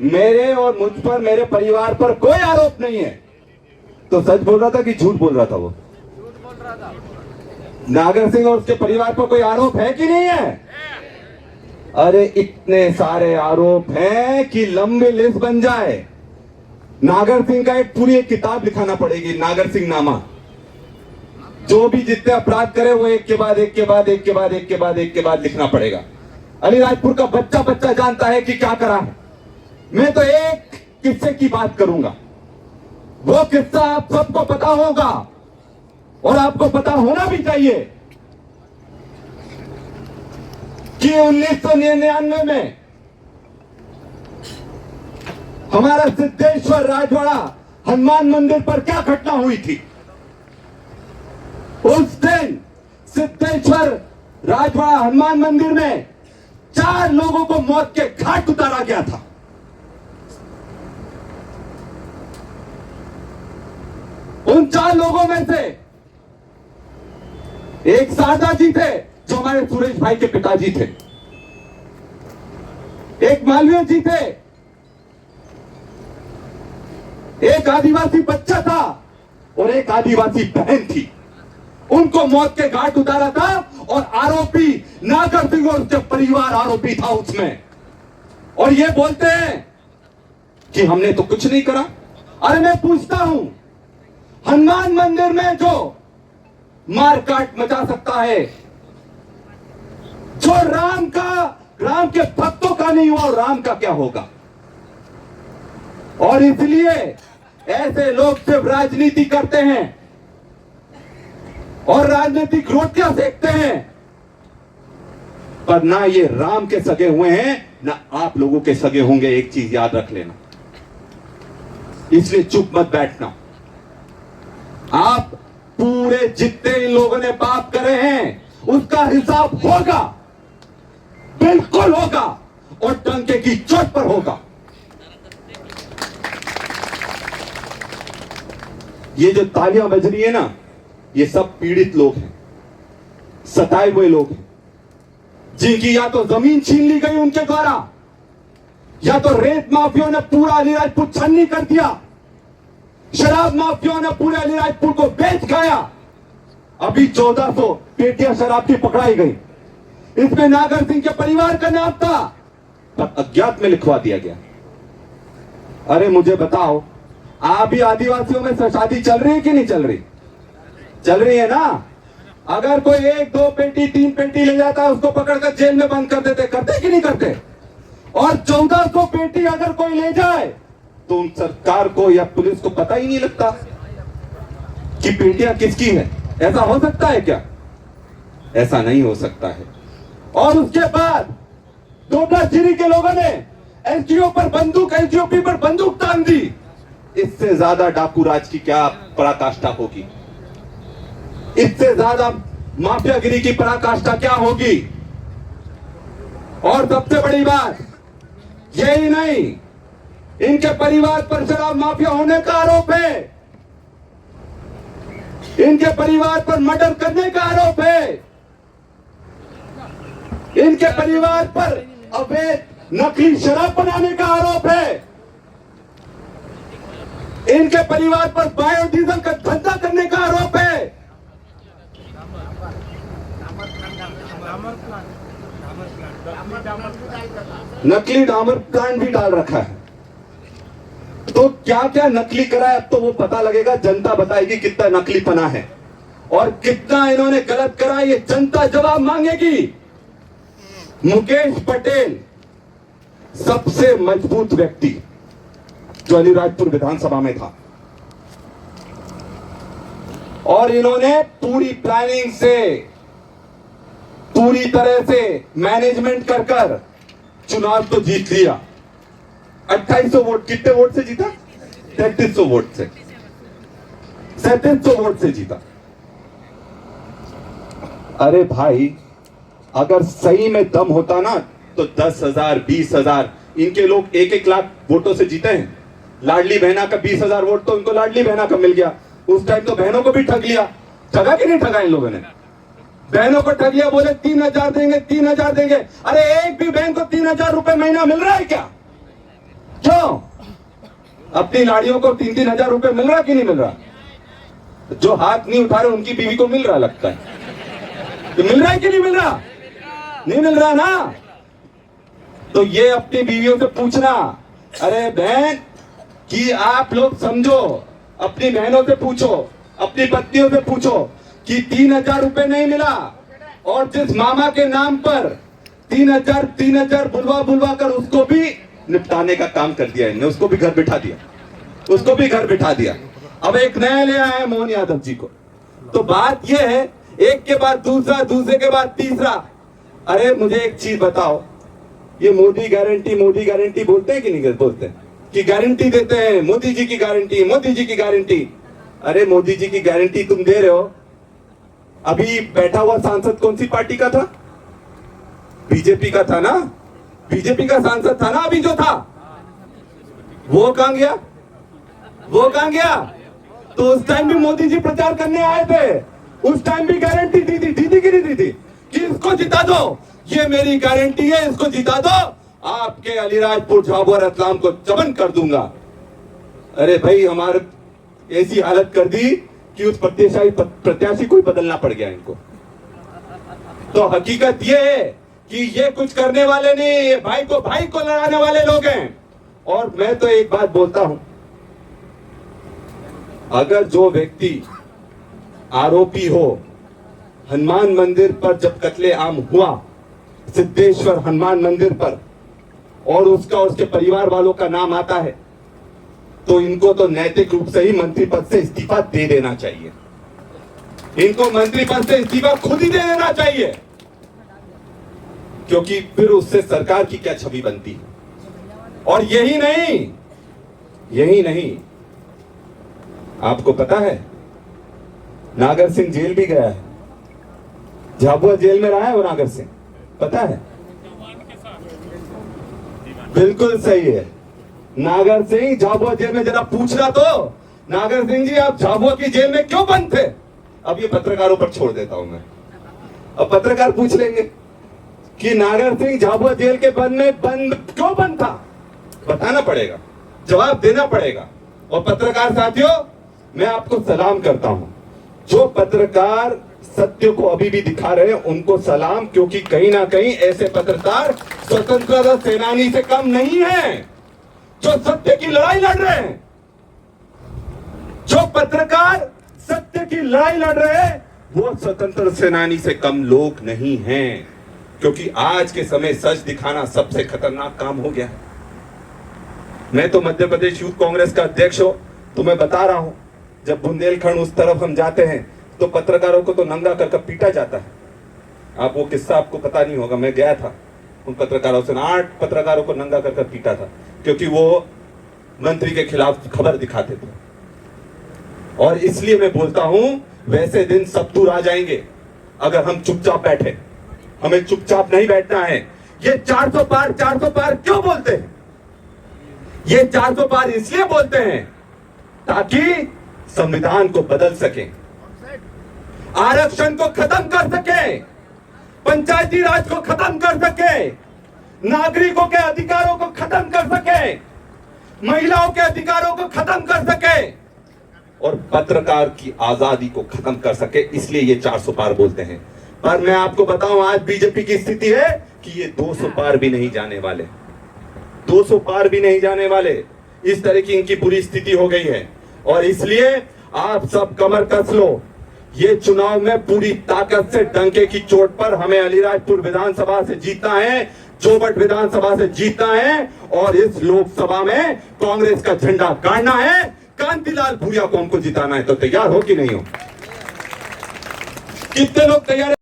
मेरे और मुझ पर, मेरे परिवार पर कोई आरोप नहीं है। तो सच बोल रहा था कि झूठ बोल रहा था? वो झूठ बोल रहा था। नागर सिंह और उसके परिवार पर कोई आरोप है कि नहीं है? अरे इतने सारे आरोप हैं कि लंबी लिस्ट बन जाए। नागर सिंह का एक किताब लिखाना पड़ेगी, नागर सिंह नामा। जो भी जितने अपराध करे वो एक के बाद एक के बाद एक के बाद एक के बाद एक के बाद लिखना पड़ेगा। अलीराजपुर का बच्चा बच्चा जानता है कि क्या करा है। मैं तो एक किस्से की बात करूंगा, वो किस्सा आप सबको पता होगा और आपको पता होना भी चाहिए कि 1999 में हमारा सिद्धेश्वर राजवाड़ा हनुमान मंदिर पर क्या घटना हुई थी। उस दिन सिद्धेश्वर राजवाड़ा हनुमान मंदिर में 4 लोगों को मौत के घाट उतारा गया था। उन 4 लोगों में से एक शारदा जी थे जो हमारे सुरेश भाई के पिताजी थे, एक मालवीय जी थे, एक आदिवासी बच्चा था और एक आदिवासी बहन थी। उनको मौत के घाट उतारा था और आरोपी नागर सिंह और उसके परिवार आरोपी था उसमें। और ये बोलते हैं कि हमने तो कुछ नहीं करा। अरे मैं पूछता हूं, हनुमान मंदिर में जो मारकाट मचा सकता है, जो राम के भक्तों का नहीं हुआ, राम का क्या होगा? और इसलिए ऐसे लोग सिर्फ राजनीति करते हैं और राजनीतिक रोटियां सेकते हैं, पर ना ये राम के सगे हुए हैं ना आप लोगों के सगे होंगे। एक चीज याद रख लेना, इसलिए चुप मत बैठना। आप पूरे जितने इन लोगों ने पाप करे हैं उसका हिसाब होगा, बिल्कुल होगा, और टंके की चोट पर होगा। ये जो तालियां बज रही है ना, ये सब पीड़ित लोग हैं, सताए हुए लोग हैं, जिनकी या तो जमीन छीन ली गई उनके द्वारा, या तो रेत माफियों ने पूरा अलीराजपुर छन्नी कर दिया, शराब माफियों ने पूरे अलीराजपुर को बेच खाया। अभी 1400 पेटियां शराब की पकड़ाई गई, इसमें नागर सिंह के परिवार का नाम था, पर अज्ञात में लिखवा दिया गया। अरे मुझे बताओ, आप भी आदिवासियों में शादी चल रही है कि नहीं चल रही? चल रही है ना। अगर कोई 1, 2 पेटी 3 पेटी ले जाता है, उसको पकड़कर जेल में बंद कर देते, करते कि नहीं करते? और 1400 पेटी अगर कोई ले जाए तो उन सरकार को या पुलिस को पता ही नहीं लगता कि पेटियां किसकी है। ऐसा हो सकता है क्या? ऐसा नहीं हो सकता है। और उसके बाद डोडाश्री के लोगों ने एसडीओ पर बंदूक, एसडीओपी पर बंदूक तान दी। इससे ज्यादा डाकू राज की क्या पराकाष्ठा होगी? इससे ज्यादा माफियागिरी की पराकाष्ठा क्या होगी? और सबसे बड़ी बात यही नहीं, इनके परिवार पर शराब माफिया होने का आरोप है, इनके परिवार पर मर्डर करने का आरोप है, इनके परिवार पर अवैध नकली शराब बनाने का आरोप है, इनके परिवार पर बायोडीजल का धंधा करने का आरोप है। नकली डामर प्लांट भी डाल रखा है। तो क्या क्या नकली करा है अब तो वो पता लगेगा, जनता बताएगी कितना नकलीपना है और कितना इन्होंने गलत करा, ये जनता जवाब मांगेगी। मुकेश पटेल सबसे मजबूत व्यक्ति जो अलीराजपुर विधानसभा में था, और इन्होंने पूरी प्लानिंग से, पूरी तरह से मैनेजमेंट कर कर चुनाव तो जीत लिया। 2800 वोट, कितने वोट से जीता? 3300 वोट से, 3700 वोट से जीता। अरे भाई, अगर सही में दम होता ना तो 10,000, 20,000, इनके लोग 1-1 लाख वोटों से जीते हैं। लाडली बहना का 20,000 वोट तो इनको लाडली बहना का मिल गया। उस टाइम तो बहनों को भी ठग लिया। ठगा कि नहीं ठगा इन लोगों ने? बहनों को ठग लिया, बोले 3,000 देंगे, 3,000 देंगे। अरे एक भी बहन को 3,000 रुपए महीना मिल रहा है क्या? क्यों क्यों? अपनी लाड़ियों को 3-3 हजार रुपए मिल रहा कि नहीं मिल रहा? जो हाथ नहीं उठा रहे उनकी बीवी को मिल रहा लगता है। तो मिल रहा है कि नहीं मिल रहा? नहीं मिल रहा ना। तो ये अपनी बीवियों से पूछना, अरे बहन कि आप लोग समझो, अपनी बहनों से पूछो, अपनी पत्नियों से पूछो कि 3,000 रुपए नहीं मिला और जिस मामा के नाम पर 3,000 बुलवा कर उसको भी निपटाने का काम कर दिया इन्होंने, उसको भी घर बिठा दिया, उसको भी घर बिठा दिया। अब एक नया ले आया है मोहन यादव जी को। तो बात यह है, एक के बाद दूसरा, दूसरे के बाद तीसरा। अरे मुझे एक चीज बताओ, ये मोदी गारंटी बोलते हैं कि नहीं बोलते? कि गारंटी देते हैं, मोदी जी की गारंटी, मोदी जी की गारंटी। अरे मोदी जी की गारंटी तुम दे रहे हो, अभी बैठा हुआ सांसद कौन सी पार्टी का था? बीजेपी का था ना, बीजेपी का सांसद था ना अभी जो था, वो कहां गया? वो कहां गया? तो उस टाइम भी मोदी जी प्रचार करने आए थे, उस टाइम भी गारंटी दी थी कि नहीं दी थी कि इसको जिता दो, ये मेरी गारंटी है, इसको जिता दो, आपके अलीराजपुर, झाबुआ, रतलाम को चमन कर दूंगा। अरे भाई हमारे ऐसी हालत कर दी कि उस प्रत्याशी को ही बदलना पड़ गया इनको। तो हकीकत ये है कि ये कुछ करने वाले नहीं, ये भाई को लड़ाने वाले लोग हैं। और मैं तो एक बात बोलता हूं, अगर जो व्यक्ति आरोपी हो, हनुमान मंदिर पर जब कत्लेआम हुआ, सिद्धेश्वर हनुमान मंदिर पर, और उसका उसके परिवार वालों का नाम आता है, तो इनको तो नैतिक रूप से ही मंत्री पद से इस्तीफा दे देना चाहिए। इनको मंत्री पद से इस्तीफा खुद ही दे देना चाहिए, क्योंकि फिर उससे सरकार की क्या छवि बनती है। और यही नहीं, आपको पता है नागर सिंह जेल भी गया है, झाबुआ जेल में रहा है वो नागर सिंह, पता है? बिल्कुल सही है, नागर सिंह झाबुआ जेल में। जरा पूछना तो, नागर सिंह जी आप झाबुआ की जेल में क्यों बंद थे? अब ये पत्रकारों पर छोड़ देता हूं मैं, अब पत्रकार पूछ लेंगे कि नागर सिंह झाबुआ जेल के क्यों बंद था? बताना पड़ेगा, जवाब देना पड़ेगा। और पत्रकार साथियों, मैं आपको सलाम करता हूं, जो पत्रकार सत्य को अभी भी दिखा रहे हैं उनको सलाम, क्योंकि कहीं ना कहीं ऐसे पत्रकार स्वतंत्रता सेनानी से कम नहीं है, जो सत्य की लड़ाई लड़ रहे हैं। जो पत्रकार सत्य की लड़ाई लड़ रहे हैं वो स्वतंत्र सेनानी से कम लोग नहीं हैं, क्योंकि आज के समय सच दिखाना सबसे खतरनाक काम हो गया है। मैं तो मध्य प्रदेश यूथ कांग्रेस का अध्यक्ष हूं, तो मैं बता रहा हूं, जब बुंदेलखंड उस तरफ हम जाते हैं तो पत्रकारों को तो नंगा कर पीटा जाता है। आप वो किस्सा आपको पता नहीं होगा, मैं गया था उन पत्रकारों से, 8 पत्रकारों को नंगा कर पीटा था, क्योंकि वो मंत्री के खिलाफ खबर दिखाते थे। और इसलिए मैं बोलता हूं, वैसे दिन सब दूर आ जाएंगे अगर हम चुपचाप बैठे। हमें चुपचाप नहीं बैठना है। ये 400 पार क्यों बोलते हैं? ये 400 पार इसलिए बोलते हैं ताकि संविधान को बदल सके, आरक्षण को खत्म कर सके, पंचायती राज को खत्म कर सके, नागरिकों के अधिकारों को खत्म कर सके, महिलाओं के अधिकारों को खत्म कर सके, और पत्रकार की आजादी को खत्म कर सके। इसलिए ये 400 पार बोलते हैं। पर मैं आपको बताऊं, आज बीजेपी की स्थिति है कि ये 200 पार भी नहीं जाने वाले, 200 पार भी नहीं जाने वाले। इस तरह की इनकी बुरी स्थिति हो गई है। और इसलिए आप सब कमर कस लो, ये चुनाव में पूरी ताकत से डंके की चोट पर हमें अलीराजपुर विधानसभा से जीतना है, जोबट विधानसभा से जीतना है, और इस लोकसभा में कांग्रेस का झंडा गाड़ना है। कांतिलाल भूरिया को हमको जिताना है। तो तैयार हो कि नहीं हो? कितने लोग तैयार?